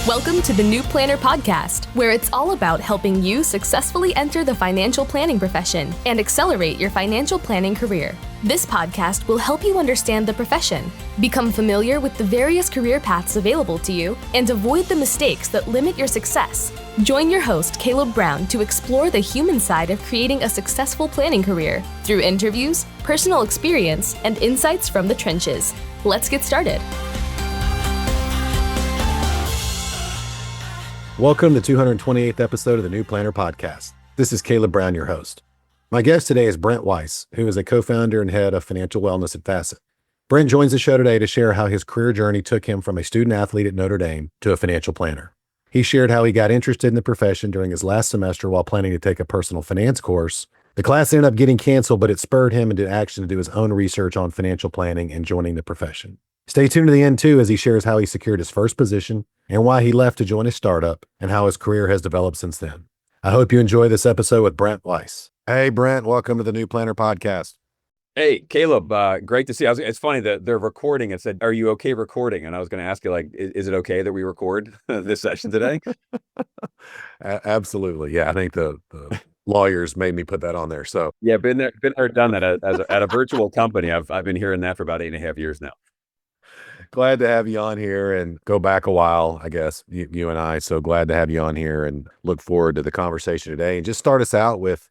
Welcome to the New Planner Podcast, where it's all about helping you successfully enter the financial planning profession and accelerate your financial planning career. This podcast will help you understand the profession, become familiar with the various career paths available to you, and avoid the mistakes that limit your success. Join your host, Caleb Brown, to explore the human side of creating a successful planning career through interviews, personal experience, and insights from the trenches. Let's get started. Welcome to the 228th episode of the New Planner Podcast. This is Caleb Brown, your host. My guest today is Brent Weiss, who is a co-founder and head of financial wellness at Facet. Brent joins the show today to share how his career journey took him from a student athlete at Notre Dame to a financial planner. He shared how he got interested in the profession during his last semester while planning to take a personal finance course. The class ended up getting canceled, but it spurred him into action to do his own research on financial planning and joining the profession. Stay tuned to the end, too, as he shares how he secured his first position and why he left to join a startup and how his career has developed since then. I hope you enjoy this episode with Brent Weiss. Hey, Brent, welcome to the New Planner Podcast. Hey, Caleb, great to see you. It's funny that they're recording. It said, are you okay recording? And I was going to ask you, like, is it okay that we record this session today? Absolutely. Yeah, I think the lawyers made me put that on there. So yeah, been there, done that at a virtual company. I've been hearing that for about 8.5 years now. Glad to have you on here and go back a while, I guess, you and I. So glad to have you on here and look forward to the conversation today. And just start us out with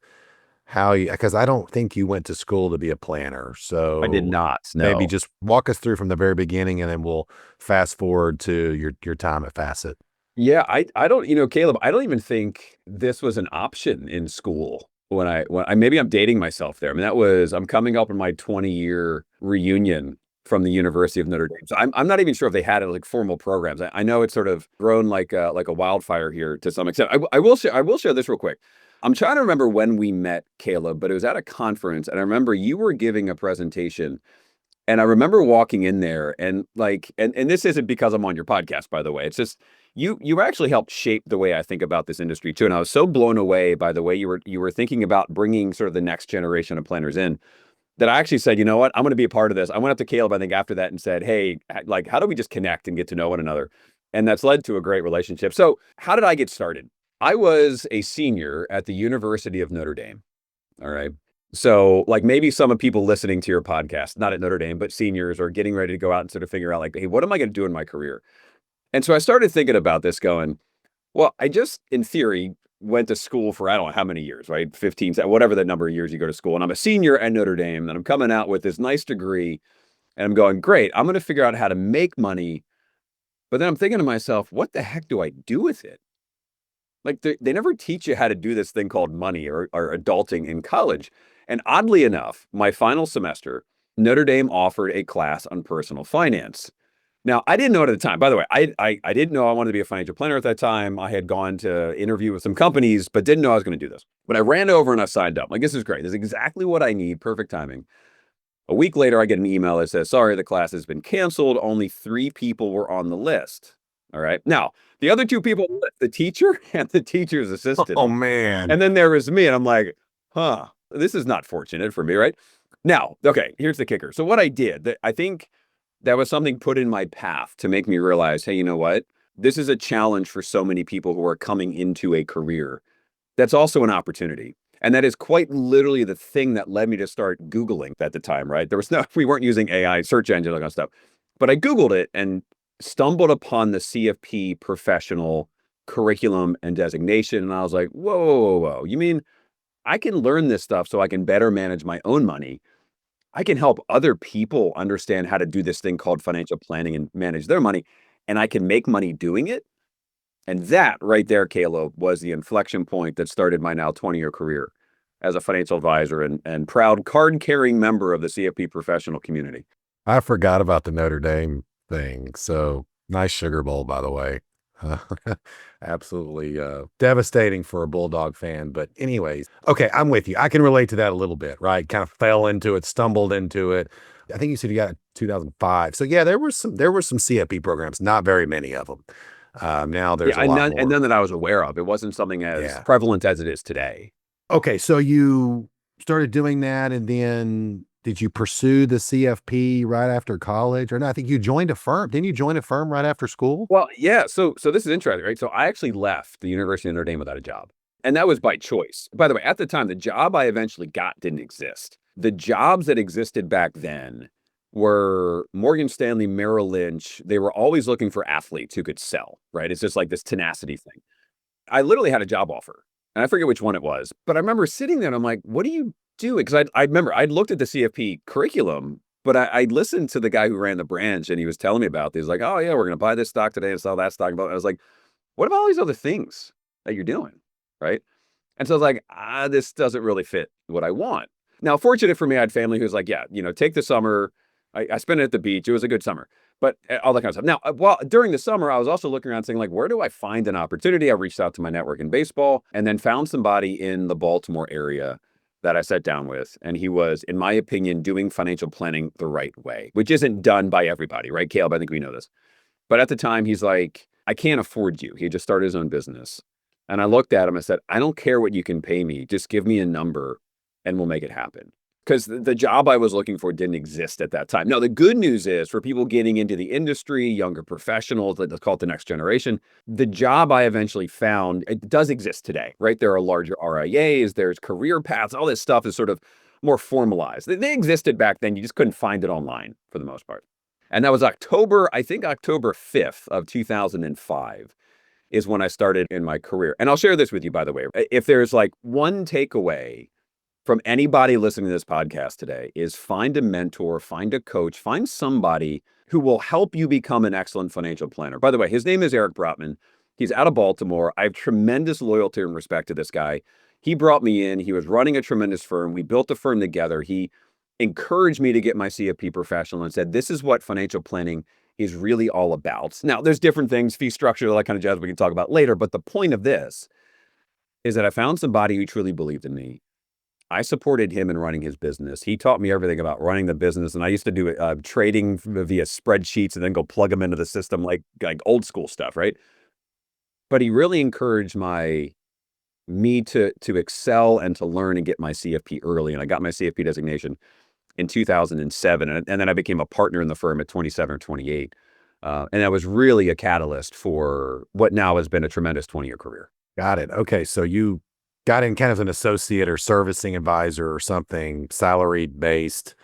how you, because I don't think you went to school to be a planner. So I did not. No. Maybe just walk us through from the very beginning and then we'll fast forward to your time at Facet. Yeah, I don't, Caleb, I don't even think this was an option in school when I maybe I'm dating myself there. I mean, I'm coming up on my 20-year reunion from the University of Notre Dame. So I'm not even sure if they had like formal programs. I know it's sort of grown like a wildfire here to some extent. I will share this real quick. I'm trying to remember when we met, Caleb, but it was at a conference, and I remember you were giving a presentation, and I remember walking in there and and this isn't because I'm on your podcast, by the way. It's just you actually helped shape the way I think about this industry too. And I was so blown away by the way you were thinking about bringing sort of the next generation of planners in, that I actually said, you know what, I'm going to be a part of this. I went up to Caleb, I think, after that and said, hey, like, how do we just connect and get to know one another? And that's led to a great relationship. So how did I get started? I was a senior at the University of Notre Dame. All right. So like maybe some of people listening to your podcast, not at Notre Dame, but seniors are getting ready to go out and sort of figure out like, hey, what am I going to do in my career? And so I started thinking about this going, well, I just, in theory, went to school for, I don't know how many years, right? 15, whatever the number of years you go to school. And I'm a senior at Notre Dame and I'm coming out with this nice degree and I'm going, great, I'm going to figure out how to make money. But then I'm thinking to myself, what the heck do I do with it? Like they never teach you how to do this thing called money or adulting in college. And oddly enough, my final semester, Notre Dame offered a class on personal finance. Now, I didn't know it at the time. By the way, I didn't know I wanted to be a financial planner at that time. I had gone to interview with some companies, but didn't know I was going to do this. But I ran over and I signed up. Like, this is great. This is exactly what I need. Perfect timing. A week later, I get an email that says, sorry, the class has been canceled. Only 3 people were on the list. All right. Now, the other 2 people, the teacher and the teacher's assistant. Oh, man. And then there was me. And I'm like, this is not fortunate for me, right? Now, okay, here's the kicker. So what I did, I think that was something put in my path to make me realize, hey, you know what? This is a challenge for so many people who are coming into a career. That's also an opportunity. And that is quite literally the thing that led me to start Googling at the time, right? We weren't using AI, search engine, that kind of stuff. But I Googled it and stumbled upon the CFP professional curriculum and designation. And I was like, whoa. You mean I can learn this stuff so I can better manage my own money? I can help other people understand how to do this thing called financial planning and manage their money, and I can make money doing it. And that right there, Caleb, was the inflection point that started my now 20-year career as a financial advisor and proud card-carrying member of the CFP professional community. I forgot about the Notre Dame thing. So nice Sugar Bowl, by the way. Absolutely devastating for a Bulldog fan. But anyways, okay, I'm with you. I can relate to that a little bit, right? Kind of fell into it, stumbled into it. I think you said you got it in 2005. So yeah, there were some CFP programs, not very many of them. Now there's a lot more. And none that I was aware of. It wasn't something as prevalent as it is today. Okay, so you started doing that, and then did you pursue the CFP right after college? Or no, I think you joined a firm. Didn't you join a firm right after school? Well, yeah. So this is interesting, right? So I actually left the University of Notre Dame without a job. And that was by choice. By the way, at the time, the job I eventually got didn't exist. The jobs that existed back then were Morgan Stanley, Merrill Lynch. They were always looking for athletes who could sell, right? It's just like this tenacity thing. I literally had a job offer, and I forget which one it was, but I remember sitting there and I'm like, what do you do? Because I remember I'd looked at the CFP curriculum, but I listened to the guy who ran the branch and he was telling me about this. Like, oh, yeah, we're going to buy this stock today and sell that stock. I was like, what about all these other things that you're doing? Right. And so I was like, this doesn't really fit what I want. Now, fortunate for me, I had family who's like, yeah, take the summer. I spent it at the beach. It was a good summer, but all that kind of stuff. Now, while during the summer, I was also looking around saying, like, where do I find an opportunity? I reached out to my network in baseball and then found somebody in the Baltimore area that I sat down with. And he was, in my opinion, doing financial planning the right way, which isn't done by everybody, right, Caleb? I think we know this. But at the time, he's like, I can't afford you. He just started his own business. And I looked at him and said, I don't care what you can pay me. Just give me a number and we'll make it happen. Because the job I was looking for didn't exist at that time. Now, the good news is for people getting into the industry, younger professionals, let's call it the next generation, the job I eventually found, it does exist today, right? There are larger RIAs, there's career paths, all this stuff is sort of more formalized. They existed back then. You just couldn't find it online for the most part. And that was October 5th of 2005 is when I started in my career. And I'll share this with you, by the way. If there's like one takeaway from anybody listening to this podcast today is find a mentor, find a coach, find somebody who will help you become an excellent financial planner. By the way, his name is Eric Brotman. He's out of Baltimore. I have tremendous loyalty and respect to this guy. He brought me in. He was running a tremendous firm. We built a firm together. He encouraged me to get my CFP professional and said, this is what financial planning is really all about. Now, there's different things, fee structure, all that kind of jazz we can talk about later. But the point of this is that I found somebody who truly believed in me. I supported him in running his business. He taught me everything about running the business. And I used to do trading via spreadsheets and then go plug them into the system like old school stuff, right? But he really encouraged me to excel and to learn and get my CFP early. And I got my CFP designation in 2007. And then I became a partner in the firm at 27 or 28. And that was really a catalyst for what now has been a tremendous 20-year career. Got it. Okay. So you got in kind of as an associate or servicing advisor or something, salaried based.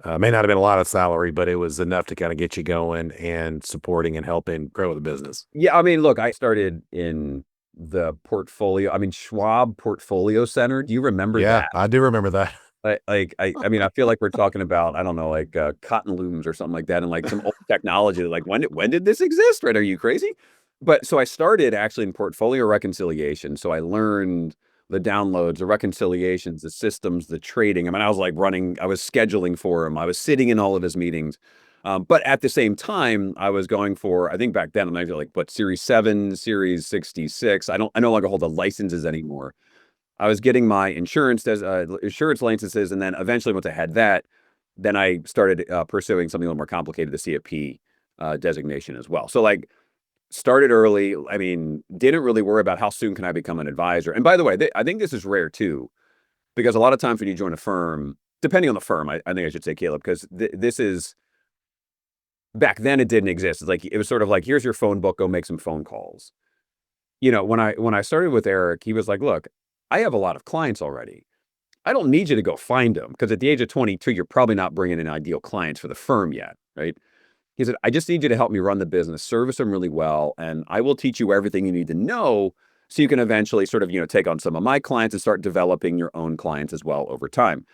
May not have been a lot of salary, but it was enough to kind of get you going and supporting and helping grow the business. Yeah. I mean, look, I started in the portfolio. I mean, Schwab Portfolio Center. Do you remember that? Yeah, I do remember that. I mean, I feel like we're talking about, I don't know, like cotton looms or something like that, and like some old technology. Like, when did this exist? Right? Are you crazy? But so I started actually in portfolio reconciliation. So I learned the downloads, the reconciliations, the systems, the trading. I mean, I was scheduling for him. I was sitting in all of his meetings. But at the same time, I was going for, I think back then, I'm actually like, Series 7, Series 66. I no longer hold the licenses anymore. I was getting my insurance licenses. And then eventually once I had that, then I started pursuing something a little more complicated, the CFP designation as well. So like, started early. I mean, didn't really worry about how soon can I become an advisor. And by the way, I think this is rare too, because a lot of times when you join a firm, depending on the firm, I think I should say, Caleb, because this is, back then it didn't exist. It's like, it was sort of like, here's your phone book, go make some phone calls. When I started with Eric, he was like, look, I have a lot of clients already. I don't need you to go find them, because at the age of 22, you're probably not bringing in ideal clients for the firm yet, right? He said, I just need you to help me run the business, service them really well, and I will teach you everything you need to know so you can eventually sort of, take on some of my clients and start developing your own clients as well over time.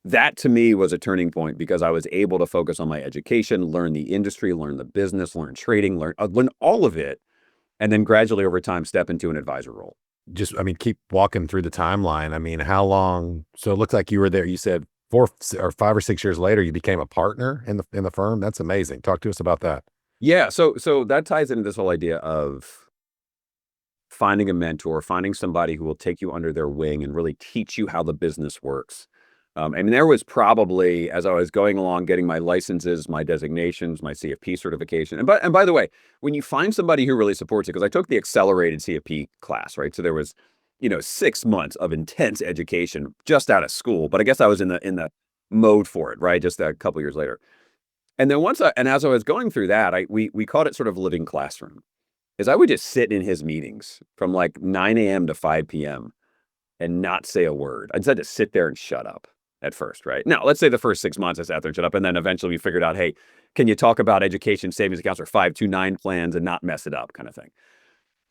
That to me was a turning point, because I was able to focus on my education, learn the industry, learn the business, learn trading, learn all of it, and then gradually over time step into an advisor role. Keep walking through the timeline. I mean, how long? So it looks like you were there. You said 4 or 5 or 6 years later, you became a partner in the firm. That's amazing. Talk to us about that. Yeah. So that ties into this whole idea of finding a mentor, finding somebody who will take you under their wing and really teach you how the business works. And there was probably, as I was going along, getting my licenses, my designations, my CFP certification. And by the way, when you find somebody who really supports it, because I took the accelerated CFP class, right? So there was, 6 months of intense education just out of school. But I guess I was in the mode for it, right? Just a couple years later. And then as I was going through that, we called it sort of living classroom, is I would just sit in his meetings from like 9 a.m. to 5 p.m. and not say a word. I just had to sit there and shut up at first, right? Now, let's say the first 6 months I sat there and shut up, and then eventually we figured out, hey, can you talk about education savings accounts or 529 plans and not mess it up, kind of thing.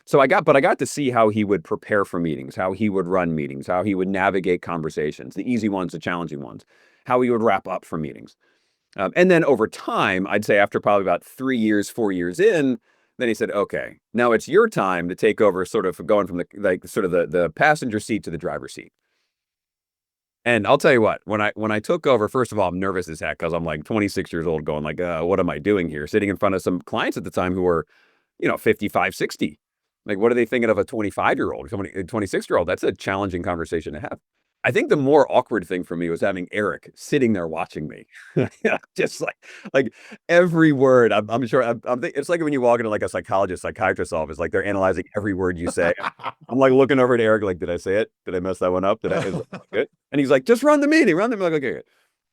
So I got to see how he would prepare for meetings, how he would run meetings, how he would navigate conversations, the easy ones, the challenging ones, how he would wrap up for meetings. And then over time, I'd say after probably about 3 years, 4 years in, then he said, okay, now it's your time to take over, sort of going from the passenger seat to the driver's seat. And I'll tell you what, when I took over, first of all, I'm nervous as heck because I'm like 26 years old going like, what am I doing here? Sitting in front of some clients at the time who were, 55, 60. Like, what are they thinking of a 25-year-old, 26-year-old? That's a challenging conversation to have. I think the more awkward thing for me was having Eric sitting there watching me. Just like every word. I'm sure it's like when you walk into like a psychiatrist's office, like they're analyzing every word you say. I'm like looking over at Eric, like, did I say it? Did I mess that one up? Is it good? And he's like, just run the meeting. Like, okay, good.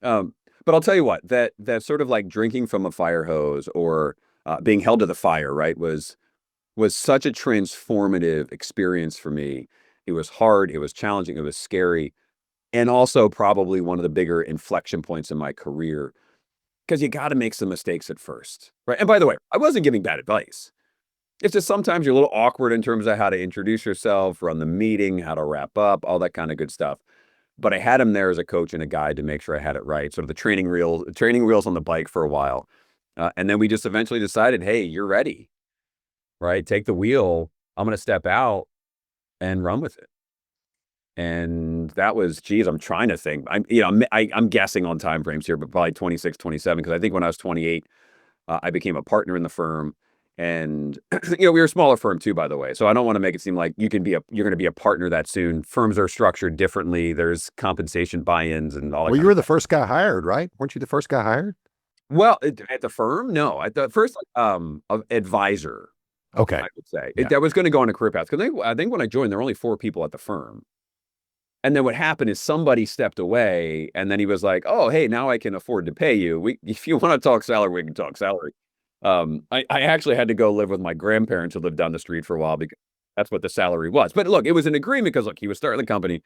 But I'll tell you what, that sort of like drinking from a fire hose or being held to the fire, right, was such a transformative experience for me. It was hard, it was challenging, it was scary, and also probably one of the bigger inflection points in my career because you got to make some mistakes at first, right? And by the way, I wasn't giving bad advice. It's just sometimes you're a little awkward in terms of how to introduce yourself, run the meeting, how to wrap up, all that kind of good stuff. But I had him there as a coach and a guide to make sure I had it right. Sort of the training wheels on the bike for a while. And then we just eventually decided, hey, you're ready, right? Take the wheel. I'm going to step out and run with it. And that was, I'm trying to think. I'm guessing on time frames here, but probably 26, 27, because I think when I was 28, I became a partner in the firm. And we were a smaller firm too, by the way. So I don't want to make it seem like you're going to be a partner that soon. Firms are structured differently. There's compensation buy-ins and all that. Well, you were the first guy hired, right? Weren't you the first guy hired? Well, at the firm, no. At the first advisor. Okay. I would say. Yeah. That was going to go on a career path. Because I think when I joined, there were only 4 people at the firm. And then what happened is somebody stepped away, and then he was like, oh, hey, now I can afford to pay you. If you want to talk salary, we can talk salary. I actually had to go live with my grandparents who lived down the street for a while because that's what the salary was. But look, it was an agreement because, look, he was starting the company.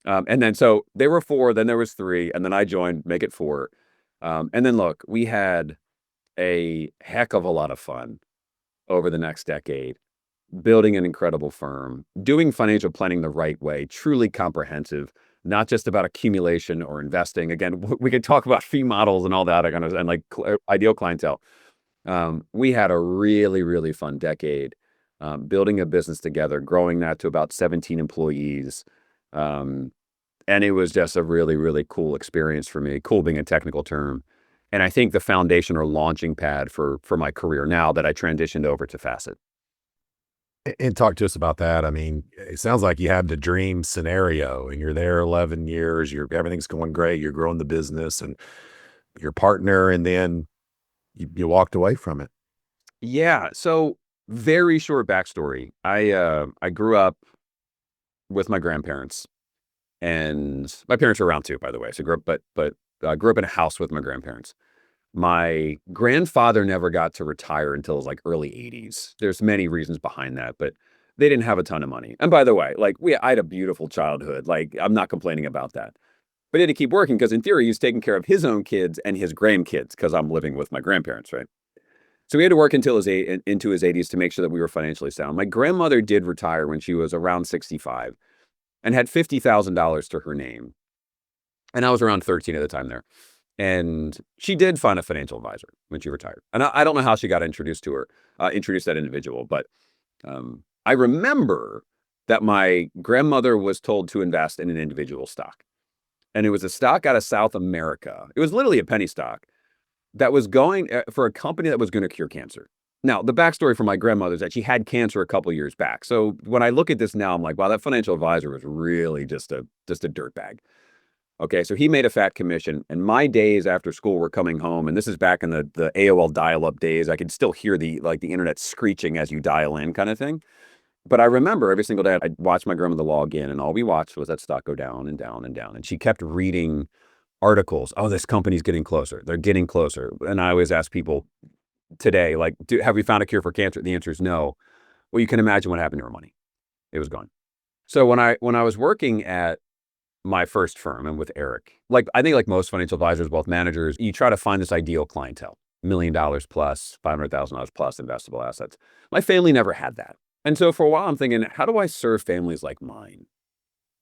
And then so there were 4, then there was 3, and then I joined, make it 4. And then, look, we had a heck of a lot of fun over the next decade, building an incredible firm, doing financial planning the right way, truly comprehensive, not just about accumulation or investing. Again, we could talk about fee models and all that kind of, and like ideal clientele. We had a really, really fun decade, building a business together, growing that to about 17 employees. And it was just a really, really cool experience for me, cool being a technical term. And I think the foundation or launching pad for my career now that I transitioned over to Facet. And talk to us about that. I mean, it sounds like you had the dream scenario and you're there 11 years, everything's going great. You're growing the business and your partner, and then you walked away from it. Yeah. So very short backstory. I grew up with my grandparents, and my parents are around too, by the way. So grew up in a house with my grandparents. My grandfather never got to retire until his like early 80s. There's many reasons behind that, but they didn't have a ton of money. And by the way, like I had a beautiful childhood. Like I'm not complaining about that. But he had to keep working because in theory, he's taking care of his own kids and his grandkids because I'm living with my grandparents, right? So he had to work until into his 80s to make sure that we were financially sound. My grandmother did retire when she was around 65 and had $50,000 to her name. And I was around 13 at the time there. And she did find a financial advisor when she retired. And I don't know how she got introduced to her, introduced that individual. But I remember that my grandmother was told to invest in an individual stock. And it was a stock out of South America. It was literally a penny stock that was going for a company that was going to cure cancer. Now, the backstory for my grandmother is that she had cancer a couple years back. So when I look at this now, I'm like, wow, that financial advisor was really just a dirtbag. Okay, so he made a fat commission, and my days after school were coming home, and this is back in the AOL dial-up days. I could still hear the internet screeching as you dial in kind of thing. But I remember every single day I'd watch my grandmother log in, and all we watched was that stock go down and down and down. And she kept reading articles. Oh, this company's getting closer. They're getting closer. And I always ask people today, like, have we found a cure for cancer? The answer is no. Well, you can imagine what happened to our money. It was gone. So when I was working at my first firm and with Eric, like I think like most financial advisors, wealth managers, you try to find this ideal clientele, $1 million plus, $500,000 plus investable assets. My family never had that. And so for a while I'm thinking, how do I serve families like mine?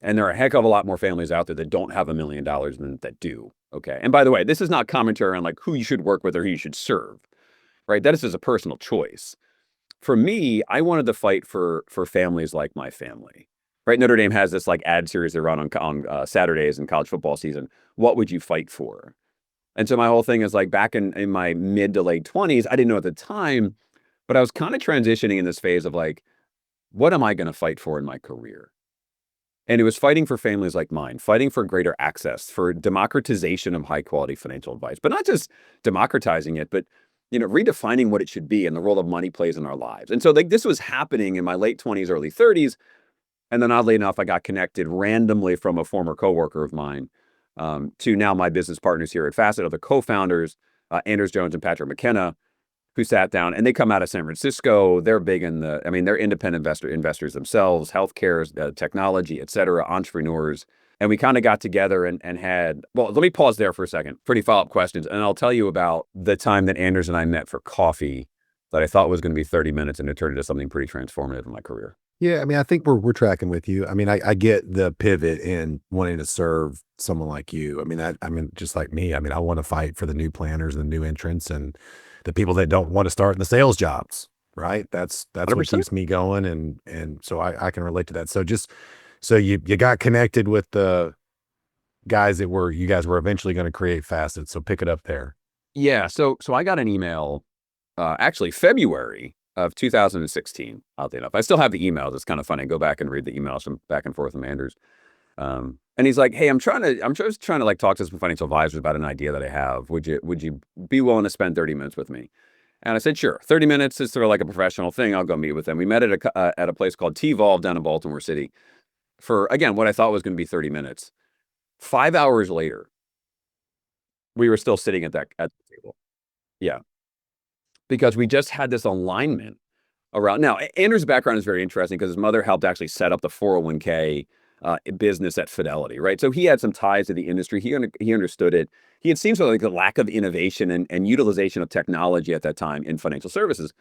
And there are a heck of a lot more families out there that don't have $1 million than that do. Okay. And by the way, this is not commentary on like who you should work with or who you should serve, right? That is just a personal choice. For me, I wanted to fight for families like my family. Right, Notre Dame has this like ad series they run on Saturdays in college football season. What would you fight for? And so my whole thing is like back in my mid to late 20s, I didn't know at the time, but I was kind of transitioning in this phase of like, what am I going to fight for in my career? And it was fighting for families like mine, fighting for greater access, for democratization of high quality financial advice, but not just democratizing it, but redefining what it should be and the role of money plays in our lives. And so like this was happening in my late 20s, early 30s. And then oddly enough, I got connected randomly from a former coworker of mine to now my business partners here at Facet, are the co-founders, Anders Jones and Patrick McKenna, who sat down, and they come out of San Francisco. They're big in they're independent investors themselves, healthcare, technology, et cetera, entrepreneurs. And we kind of got together and had, well, let me pause there for a second for any follow-up questions. And I'll tell you about the time that Anders and I met for coffee that I thought was going to be 30 minutes and it turned into something pretty transformative in my career. Yeah, I mean, I think we're tracking with you. I mean, I get the pivot in wanting to serve someone like you. I mean, just like me. I mean, I want to fight for the new planners and the new entrants and the people that don't want to start in the sales jobs. Right? That's 100%. What keeps me going, and so I can relate to that. So you got connected with the guys you guys were eventually going to create Facet. So pick it up there. Yeah. So I got an email, actually February of 2016, oddly enough. I still have the emails. It's kind of funny. Go back and read the emails from back and forth from Anders. And he's like, hey, I'm just trying to like talk to some financial advisors about an idea that I have. Would you be willing to spend 30 minutes with me? And I said, sure. 30 minutes is sort of like a professional thing. I'll go meet with them. We met at a place called T-Volve down in Baltimore City for, again, what I thought was going to be 30 minutes. 5 hours later, we were still sitting at the table. Yeah. Because we just had this alignment around. Now, Andrew's background is very interesting because his mother helped actually set up the 401k business at Fidelity, right? So he had some ties to the industry. He understood it. He had seen sort of like the lack of innovation and utilization of technology at that time in financial services.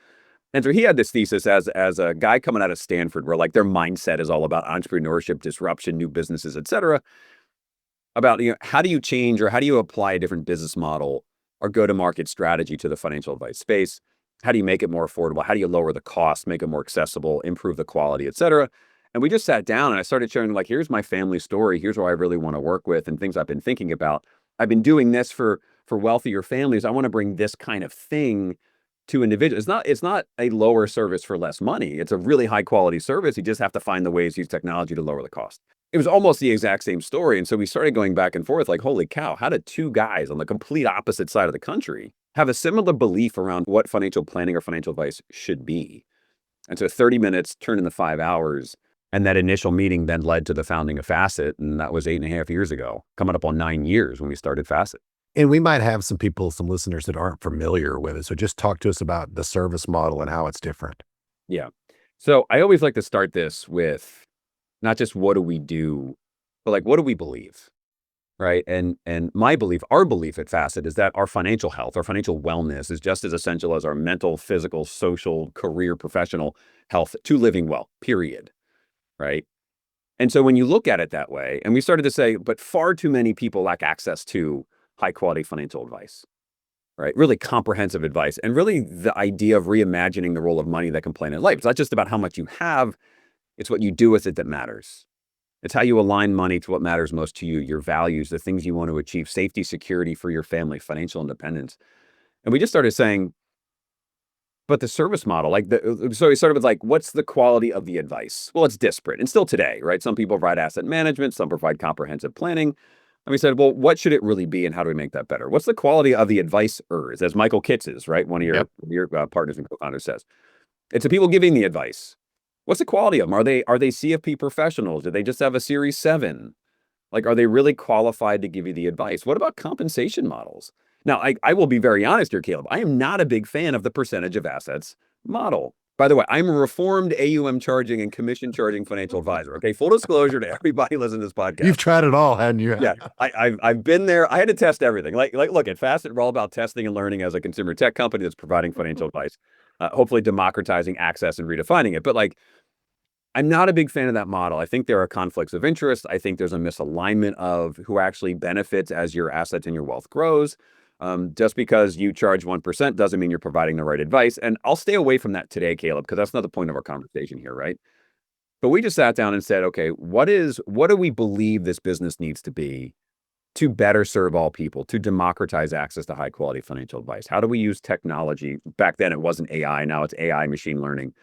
And so he had this thesis as a guy coming out of Stanford, where like their mindset is all about entrepreneurship, disruption, new businesses, et cetera, about how do you change or how do you apply a different business model or go-to-market strategy to the financial advice space? How do you make it more affordable? How do you lower the cost, make it more accessible, improve the quality, et cetera? And we just sat down and I started sharing like, here's my family story. Here's what I really want to work with and things I've been thinking about. I've been doing this for wealthier families. I want to bring this kind of thing to individuals. It's not a lower service for less money. It's a really high quality service. You just have to find the ways to use technology to lower the cost. It was almost the exact same story. And so we started going back and forth like, holy cow, how did two guys on the complete opposite side of the country have a similar belief around what financial planning or financial advice should be? And so 30 minutes turned into 5 hours. And that initial meeting then led to the founding of Facet. And that was 8.5 years ago, coming up on 9 years when we started Facet. And we might have some listeners that aren't familiar with it. So just talk to us about the service model and how it's different. Yeah. So I always like to start this with not just what do we do, but like, what do we believe? Right. And my belief, our belief at Facet is that our financial health, our financial wellness is just as essential as our mental, physical, social, career, professional health to living well, period. Right. And so when you look at it that way, and we started to say, but far too many people lack access to high quality financial advice, right? Really comprehensive advice. And really the idea of reimagining the role of money that can play in life. It's not just about how much you have, it's what you do with it that matters. It's how you align money to what matters most to you, your values, the things you want to achieve, safety, security for your family, financial independence. And we just started saying, but the service model, so we started with like, what's the quality of the advice? Well, it's disparate. And still today, right? Some people provide asset management, some provide comprehensive planning. And we said, well, what should it really be and how do we make that better? What's the quality of the advisors, as Michael Kitts is, right? One of your partners and co-founders says. It's the people giving the advice. What's the quality of them? Are they CFP professionals? Do they just have a Series 7? Like, are they really qualified to give you the advice? What about compensation models? Now, I will be very honest here, Caleb. I am not a big fan of the percentage of assets model. By the way, I'm a reformed AUM charging and commission charging financial advisor. Okay, full disclosure to everybody listening to this podcast. You've tried it all, hadn't you? Yeah, I've been there. I had to test everything. Look at Facet. We're all about testing and learning as a consumer tech company that's providing financial advice, hopefully democratizing access and redefining it. But like, I'm not a big fan of that model. I think there are conflicts of interest. I think there's a misalignment of who actually benefits as your assets and your wealth grows. Just because you charge 1% doesn't mean you're providing the right advice. And I'll stay away from that today, Caleb, because that's not the point of our conversation here, right? But we just sat down and said, okay, what do we believe this business needs to be to better serve all people, to democratize access to high quality financial advice? How do we use technology? Back then it wasn't AI, now it's AI, machine learning,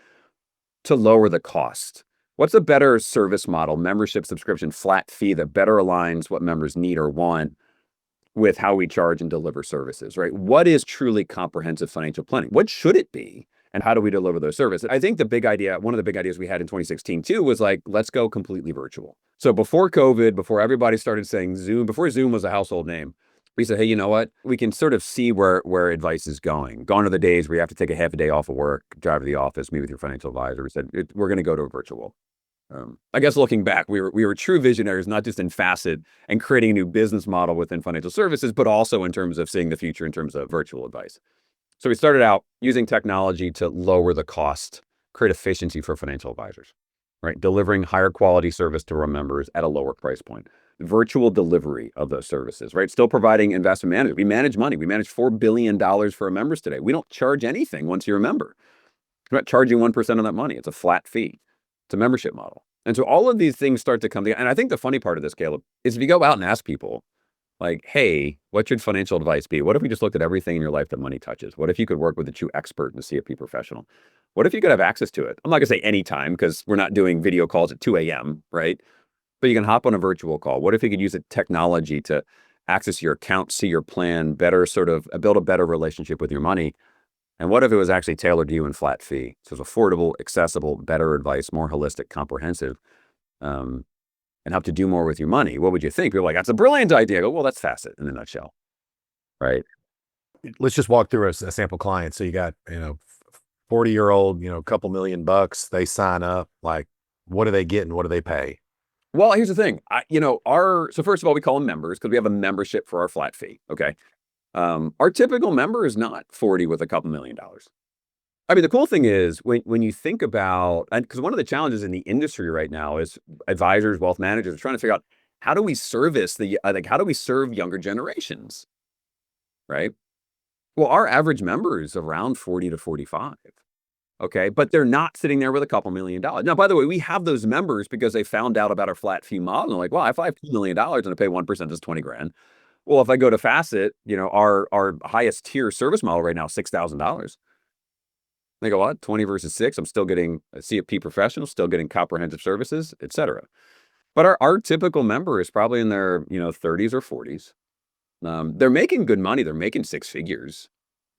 to lower the cost. What's a better service model, membership, subscription, flat fee that better aligns what members need or want with how we charge and deliver services, right? What is truly comprehensive financial planning? What should it be? And how do we deliver those services? I think the big idea, one of the big ideas we had in 2016 too, was like, let's go completely virtual. So before COVID, before everybody started saying Zoom, before Zoom was a household name, we said, hey, you know what? We can sort of see where advice is going. Gone are the days where you have to take a half a day off of work, drive to the office, meet with your financial advisor. We said, we're going to go to a virtual. I guess looking back, we were true visionaries, not just in Facet and creating a new business model within financial services, but also in terms of seeing the future in terms of virtual advice. So we started out using technology to lower the cost, create efficiency for financial advisors, right? Delivering higher quality service to our members at a lower price point. Virtual delivery of those services, right? Still providing investment management. We manage money. We manage $4 billion for our members today. We don't charge anything once you're a member. We're not charging 1% of that money. It's a flat fee. It's a membership model. And so all of these things start to come together. And I think the funny part of this, Caleb, is if you go out and ask people, like, hey, what should financial advice be? What if we just looked at everything in your life that money touches? What if you could work with a true expert and a CFP professional? What if you could have access to it? I'm not going to say anytime because we're not doing video calls at 2 a.m., right? But you can hop on a virtual call. What if you could use a technology to access your account, see your plan, better sort of build a better relationship with your money? And what if it was actually tailored to you in flat fee? So it's affordable, accessible, better advice, more holistic, comprehensive, and help to do more with your money. What would you think? People are like, that's a brilliant idea. I go, well, that's Facet in a nutshell, right? Let's just walk through a sample client. So you got, 40-year-old, a couple $1,000,000, they sign up. Like, what are they getting? What do they pay? Well, here's the thing. So first of all, we call them members because we have a membership for our flat fee. Okay. Our typical member is not 40 with a couple $1 million. I mean, the cool thing is when you think about, and because one of the challenges in the industry right now is advisors, wealth managers are trying to figure out how do we service how do we serve younger generations, right? Well, our average member is around 40 to 45. Okay. But they're not sitting there with a couple $1 million. Now, by the way, we have those members because they found out about our flat fee model. And they're like, well, if I have $2 million and I pay 1%, that's 20 grand. Well, if I go to Facet, our highest tier service model right now is $6,000. They go, what? 20 versus 6. I'm still getting a CFP professional, still getting comprehensive services, et cetera. But our typical member is probably in their 30s or 40s. They're making good money. They're making six figures.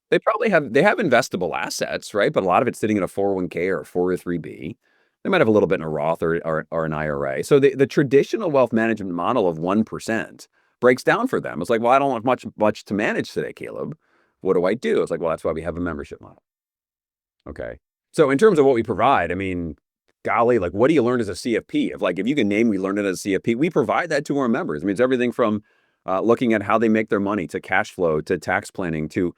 They have investable assets, right? But a lot of it's sitting in a 401k or a 403b. They might have a little bit in a Roth or an IRA. So the traditional wealth management model of 1% breaks down for them. It's like, well, I don't have much to manage today, Caleb. What do I do? It's like, well, that's why we have a membership model. Okay. So in terms of what we provide, I mean, golly, like, what do you learn as a CFP? If you can name, we learned it as a CFP, we provide that to our members. I mean, it's everything from looking at how they make their money to cash flow, to tax planning, to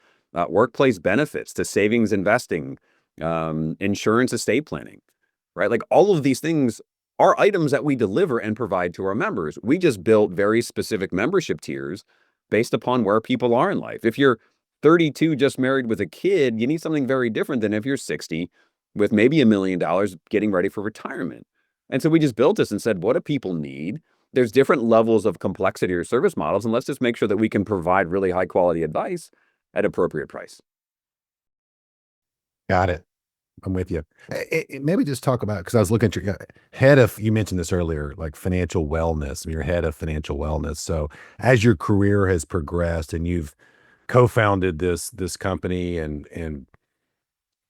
workplace benefits, to savings investing, insurance estate planning, right? Like all of these things are items that we deliver and provide to our members. We just built very specific membership tiers based upon where people are in life. If you're 32, just married with a kid, you need something very different than if you're 60 with maybe $1 million getting ready for retirement. And so we just built this and said, what do people need? There's different levels of complexity or service models, and let's just make sure that we can provide really high quality advice at appropriate price. Got it. I'm with you. Maybe just talk about, because I was looking at your head of, you mentioned this earlier, like financial wellness, you're head of financial wellness. So as your career has progressed and you've co-founded this company and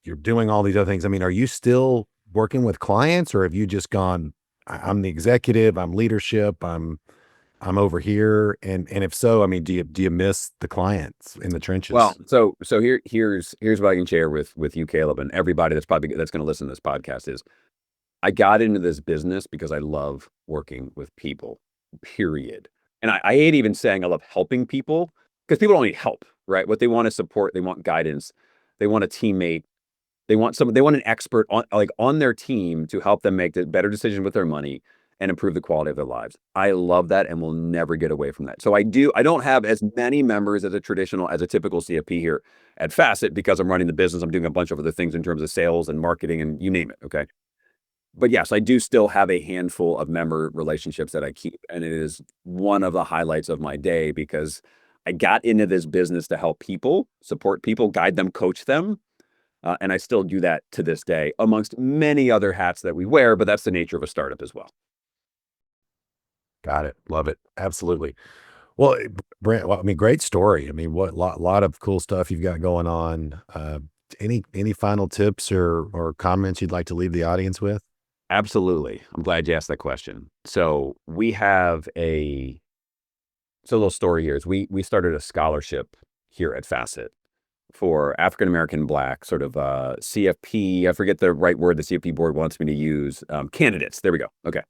you're doing all these other things, I mean, are you still working with clients, or have you just gone, I'm the executive, I'm leadership, I'm I'm over here? And if so, I mean, do you miss the clients in the trenches? Well, so here's what I can share with you, Caleb, and everybody that's going to listen to this podcast is I got into this business because I love working with people, period. And I hate even saying I love helping people because people don't need help, right? What they want is support. They want guidance. They want a teammate. They want an expert on their team to help them make the better decision with their money and improve the quality of their lives. I love that and will never get away from that. So I don't have as many members as a typical CFP here at Facet because I'm running the business. I'm doing a bunch of other things in terms of sales and marketing and you name it. Okay. But yes, I do still have a handful of member relationships that I keep. And it is one of the highlights of my day because I got into this business to help people, support people, guide them, coach them. And I still do that to this day amongst many other hats that we wear, but that's the nature of a startup as well. Got it. Love it. Absolutely. Well, Brent, I mean, great story. I mean, what lot of cool stuff you've got going on. Any final tips or comments you'd like to leave the audience with? Absolutely. I'm glad you asked that question. So we have a little story here is we started a scholarship here at Facet for African-American Black sort of CFP. I forget the right word the CFP board wants me to use. Candidates. There we go. Okay.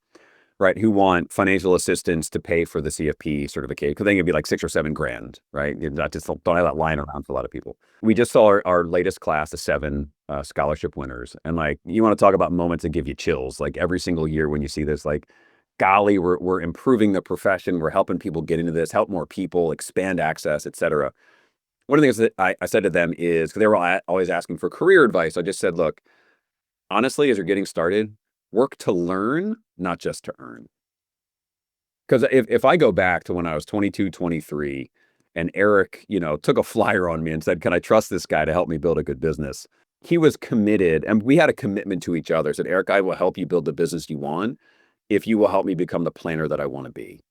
Right. Who want financial assistance to pay for the CFP certification. Because they can be like $6 or $7 grand. Right. You're not just don't have that lying around for a lot of people. We just saw our latest class, the 7 scholarship winners. And like, you want to talk about moments that give you chills. Like every single year when you see this, like, golly, we're improving the profession. We're helping people get into this, help more people, expand access, et cetera. One of the things that I said to them is, because they were always asking for career advice, I just said, look, honestly, as you're getting started, work to learn, not just to earn. Because if I go back to when I was 22, 23, and Eric, took a flyer on me and said, can I trust this guy to help me build a good business? He was committed, and we had a commitment to each other. Said, Eric, I will help you build the business you want if you will help me become the planner that I want to be.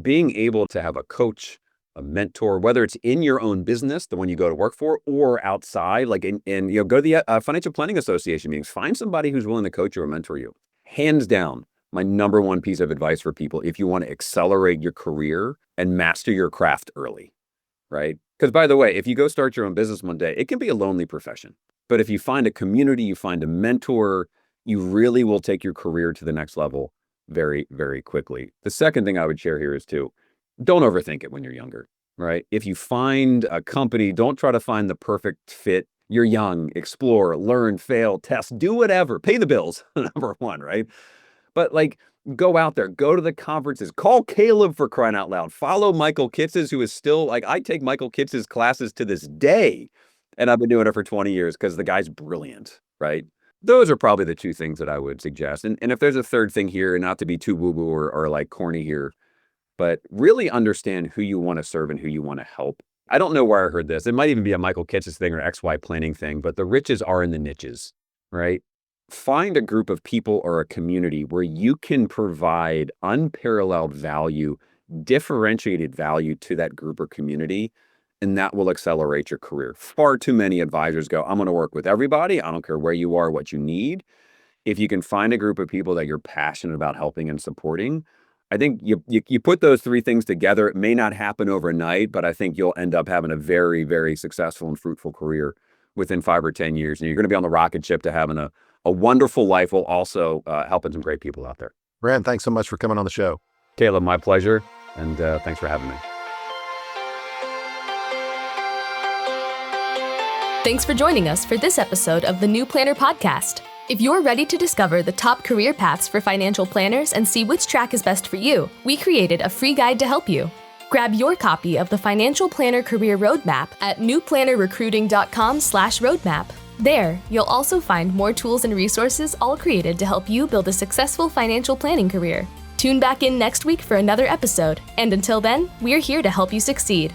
Being able to have a coach, a mentor, whether it's in your own business, the one you go to work for, or outside, like go to the Financial Planning Association meetings, find somebody who's willing to coach you or mentor you. Hands down, my number one piece of advice for people, if you want to accelerate your career and master your craft early, right? Because by the way, if you go start your own business one day, it can be a lonely profession. But if you find a community, you find a mentor, you really will take your career to the next level very, very quickly. The second thing I would share here is don't overthink it when you're younger, right? If you find a company, don't try to find the perfect fit. You're young, explore, learn, fail, test, do whatever, pay the bills, number one, right? But like, go out there, go to the conferences, call Caleb for crying out loud, follow Michael Kitz's, who is still like, I take Michael Kitz's classes to this day, and I've been doing it for 20 years because the guy's brilliant, right? Those are probably the 2 things that I would suggest. And if there's a third thing here, and not to be too woo-woo or like corny here, but really understand who you want to serve and who you want to help. I don't know where I heard this. It might even be a Michael Kitz's thing or XY planning thing, but the riches are in the niches, right? Find a group of people or a community where you can provide unparalleled value, differentiated value to that group or community, and that will accelerate your career. Far too many advisors go, I'm going to work with everybody. I don't care where you are, what you need. If you can find a group of people that you're passionate about helping and supporting, I think you put those 3 things together. It may not happen overnight, but I think you'll end up having a very, very successful and fruitful career within 5 or 10 years. And you're going to be on the rocket ship to having a wonderful life while also helping some great people out there. Brent, thanks so much for coming on the show. Caleb, my pleasure. And thanks for having me. Thanks for joining us for this episode of the New Planner Podcast. If you're ready to discover the top career paths for financial planners and see which track is best for you, we created a free guide to help you. Grab your copy of the Financial Planner Career Roadmap at newplannerrecruiting.com/roadmap. There, you'll also find more tools and resources all created to help you build a successful financial planning career. Tune back in next week for another episode, and until then, we're here to help you succeed.